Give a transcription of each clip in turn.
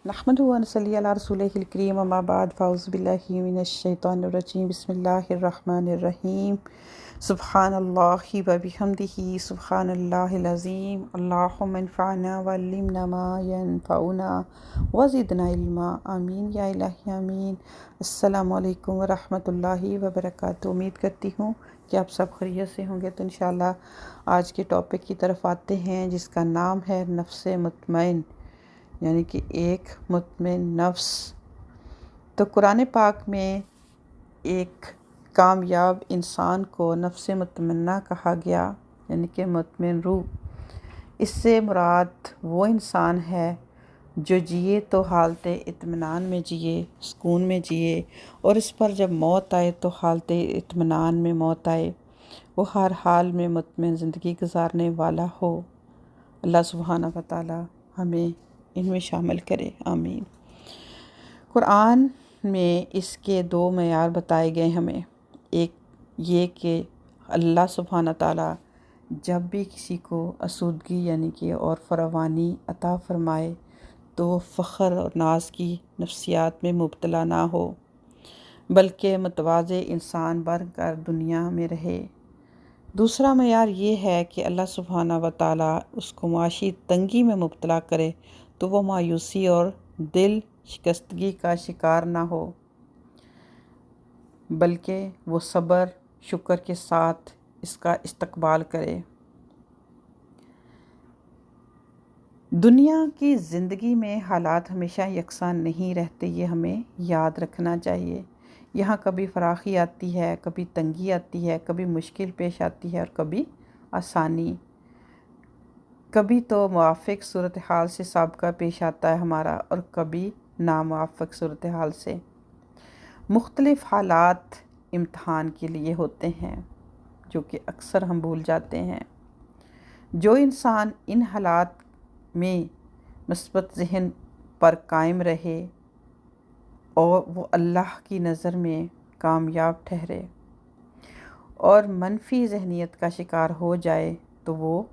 नहमदुहु व नसल्ली अला रसूलिहिल करीम अम्मा बाद फ़ाउज़ु बिल्लाहि मिनश शैतानिर रजीम बिस्मिल्लाहिर रहमानिर रहीम सुब्हानल्लाहि व बिहम्दिही सुब्हानल्लाहिल अज़ीम अल्लाहुम्मा इन्फ़अना व अल्लिमना मा यनफ़अुना व ज़िदना इल्मा आमीन या इलाही आमीन। अस्सलामु अलैकुम व रहमतुल्लाहि व बरकातुहू। उम्मीद करती हूँ कि आप सब खैरियत से होंगे। तो इंशाअल्लाह आज के टॉपिक की तरफ आते हैं, जिसका नाम है नफ्स मुतमइन, यानी कि एक मुतमइन नफ्स। तो कुरान पाक में एक कामयाब इंसान को नफ्स मुतमन्ना कहा गया, यानी कि मुतमइन रूह। इससे मुराद वो इंसान है जो जिए तो हालत इत्मीनान में जिए, सुकून में जिए, और इस पर जब मौत आए तो हालत इत्मीनान में मौत आए। वो हर हाल में मुतमइन ज़िंदगी गुजारने वाला हो। अल्लाह सुब्हानहू व तआला हमें इनमें शामिल करे, आमीन। कुरान में इसके दो मेयार बताए गए हमें। एक ये कि अल्लाह सुब्हानहू तआला जब भी किसी को आसूदगी यानी कि और फरावानी अता फ़रमाए तो फ़ख्र और नाज की नफ्सियात में मुब्तला ना हो, बल्कि मुतवाज़े इंसान बनकर दुनिया में रहे। दूसरा मेयार ये है कि अल्लाह सुब्हानहू व तआला उसको माशी तंगी में मुब्तला करे तो वो मायूसी और दिल शिकस्तगी का शिकार ना हो, बल्कि वो सब्र शुक्र के साथ इसका इस्तकबाल करे। दुनिया की ज़िंदगी में हालात हमेशा यकसान नहीं रहते, ये हमें याद रखना चाहिए। यहाँ कभी फराखी आती है, कभी तंगी आती है, कभी मुश्किल पेश आती है और कभी आसानी। कभी तो मुआफ़िक सूरत हाल से साबका पेश आता है हमारा, और कभी नामुआफ़िक सूरत हाल से। मुख्तलिफ़ हालात इम्तहान के लिए होते हैं, जो कि अक्सर हम भूल जाते हैं। जो इंसान इन हालात में मुस्बत ज़हन पर कायम रहे और वो अल्लाह की नज़र में कामयाब ठहरे, और मनफी ज़हनियत का शिकार हो जाए तो वो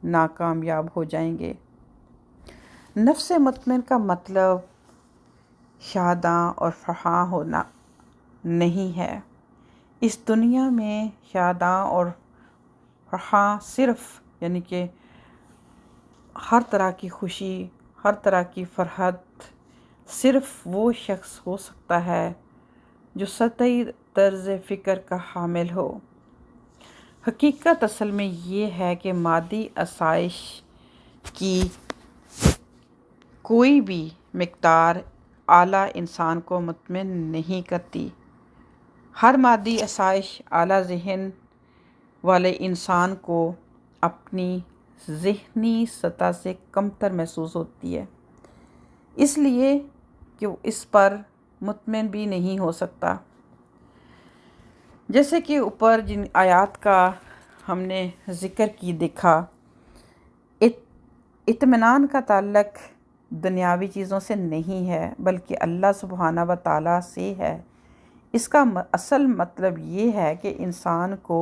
नाकामयाब हो जाएंगे। नफ्स मुतमइन का मतलब शादां और फराह होना नहीं है। इस दुनिया में शादां और फराह सिर्फ़ यानी कि हर तरह की खुशी, हर तरह की फरहत सिर्फ़ वो शख्स हो सकता है जो सतही तर्ज़ फ़िक्र का हामिल हो। हकीकत असल में ये है कि मादी आसाइश की कोई भी मिक़दार आला इंसान को मुतमिन नहीं करती। हर मादी आसाइश आला ज़हन वाले इंसान को अपनी ज़हनी सतह से कमतर महसूस होती है, इसलिए कि वो इस पर मुतमिन भी नहीं हो सकता। जैसे कि ऊपर जिन आयात का हमने ज़िक्र की देखा, इत्मीनान का ताल्लुक़ दुनियावी चीज़ों से नहीं है, बल्कि अल्लाह सुब्हानहू व तआला से है। इसका असल मतलब ये है कि इंसान को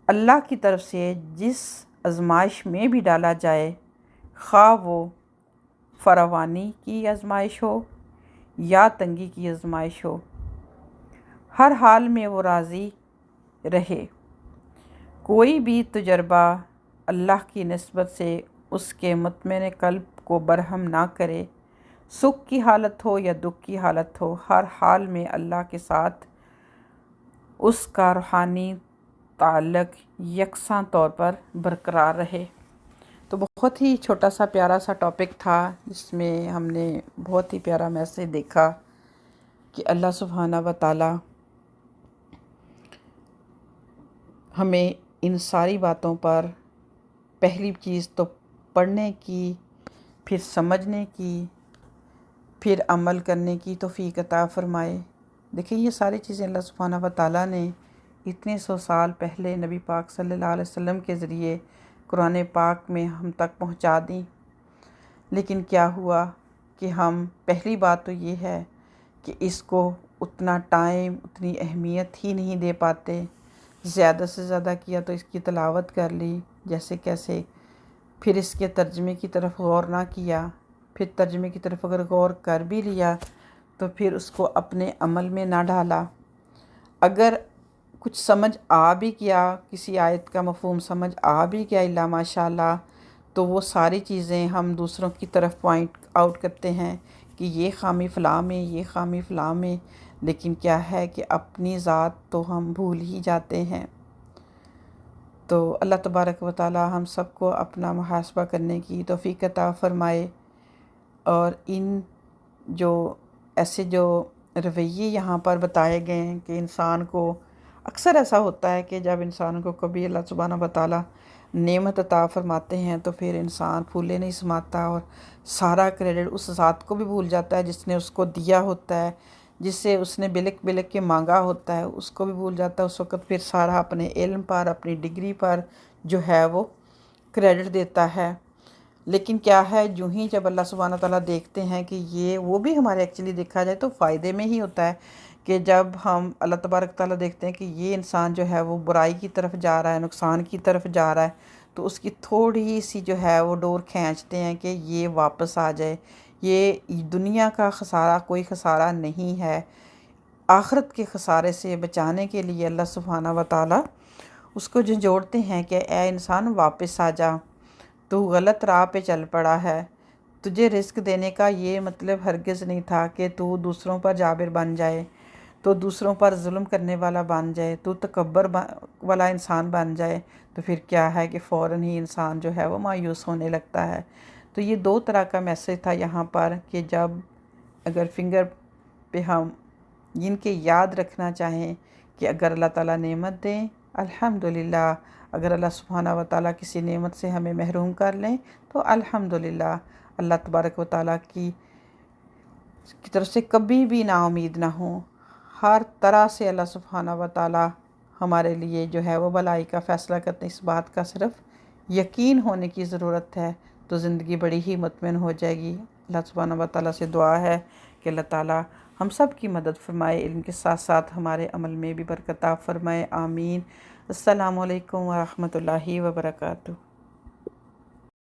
अल्लाह की तरफ से जिस आज़माइश में भी डाला जाए, ख़्वाह वो फरावानी की आज़माइश हो या तंगी की आज़माइश हो, हर हाल में वो राज़ी रहे। कोई भी तजुर्बा अल्लाह की निस्बत से उसके मुतमिन क़ल्ब को बरहम ना करे। सुख की हालत हो या दुख की हालत हो, हर हाल में अल्लाह के साथ उसका रूहानी ताल्लुक़ यकसां तौर पर बरकरार रहे। तो बहुत ही छोटा सा प्यारा सा टॉपिक था, जिसमें हमने बहुत ही प्यारा मैसेज देखा कि अल्लाह सुब्हानहू व तआला हमें इन सारी बातों पर पहली चीज़ तो पढ़ने की, फिर समझने की, फिर अमल करने की तौफ़ीक़ अता फ़रमाए। देखिए, ये सारी चीज़ें अल्लाह सुब्हानहू व तआला ने इतने 100 साल पहले नबी पाक सल्लल्लाहु अलैहि वसल्लम के ज़रिए कुरान पाक में हम तक पहुँचा दी। लेकिन क्या हुआ कि हम, पहली बात तो ये है कि इसको उतना टाइम, उतनी अहमियत ही नहीं दे पाते। ज़्यादा से ज़्यादा किया तो इसकी तिलावत कर ली जैसे कैसे, फिर इसके तर्जमे की तरफ गौर ना किया, फिर तर्जमे की तरफ अगर गौर कर भी लिया तो फिर उसको अपने अमल में ना डाला। अगर कुछ समझ आ भी गया, किसी आयत का मफ़हूम समझ आ भी गया इल्ला माशाअल्लाह, तो वो सारी चीज़ें हम दूसरों की तरफ पॉइंट आउट करते हैं कि ये ख़ामी फ़लाँ में, ये ख़ामी फ़लाँ में, लेकिन क्या है कि अपनी ज़ात तो हम भूल ही जाते हैं। तो अल्लाह तबारक व तआला हम सबको अपना मुहासबा करने की तौफ़ीक़ अता फ़रमाए, और इन जो ऐसे जो रवैये यहाँ पर बताए गए हैं कि इंसान को अक्सर ऐसा होता है कि जब इंसान को कभी अल्लाह सुब्हानहू व तआला नेमत अता फ़रमाते हैं तो फिर इंसान फूले नहीं समाता और सारा क्रेडिट उस ज़ात को भी भूल जाता है जिसने उसको दिया होता है, जिससे उसने बिलक बिलक के मांगा होता है उसको भी भूल जाता है। उस वक़्त फिर सारा अपने इल्म पर, अपनी डिग्री पर जो है वो क्रेडिट देता है। लेकिन क्या है, यूँ ही जब अल्लाह सुब्हानहू व तआला देखते हैं कि ये वो भी हमारे एक्चुअली देखा जाए तो फ़ायदे में ही होता है कि जब हम अल्लाह तबारक तआला देखते हैं कि ये इंसान जो है वो बुराई की तरफ जा रहा है, नुकसान की तरफ जा रहा है, तो उसकी थोड़ी सी जो है वो डोर खींचते हैं कि ये वापस आ जाए। ये दुनिया का खसारा कोई खसारा नहीं है, आखिरत के खसारे से बचाने के लिए अल्लाह सुब्हानहू व तआला उसको झंझोड़ते हैं कि ए इंसान वापस आ जा, तू गलत राह पे चल पड़ा है। तुझे रिस्क देने का ये मतलब हरगिज़ नहीं था कि तू दूसरों पर जाबिर बन जाए, तो दूसरों पर जुल्म करने वाला बन जाए, तू तकब्बर वाला इंसान बन जाए। तो फिर क्या है कि फ़ौरन ही इंसान जो है वो मायूस होने लगता है। तो ये दो तरह का मैसेज था यहाँ पर कि जब अगर फिंगर पे हम इनके याद रखना चाहें कि अगर अल्लाह ताला नेमत दें अल्हम्दुलिल्लाह, अगर अल्लाह सुब्हानहू व तआला किसी नेमत से हमें महरूम कर लें तो अल्हम्दुलिल्लाह। अल्लाह तबारक व तआला की तरफ से कभी भी नाउमीद ना हो, हर तरह से अल्लाह सुब्हानहू व तआला हमारे लिए जो है वो भलाई का फ़ैसला करते हैं। इस बात का सिर्फ यकीन होने की ज़रूरत है, तो ज़िंदगी बड़ी ही मुतमिन हो जाएगी। अल्लाह सुब्हानहू व तआला से दुआ है कि अल्लाह ताला हम सब की मदद फ़रमाए, इल्म के साथ साथ हमारे अमल में भी बरकत अता फ़रमाए। आमीन। अस्सलामु अलैकुम व रहमतुल्लाहि व बरकातुहू।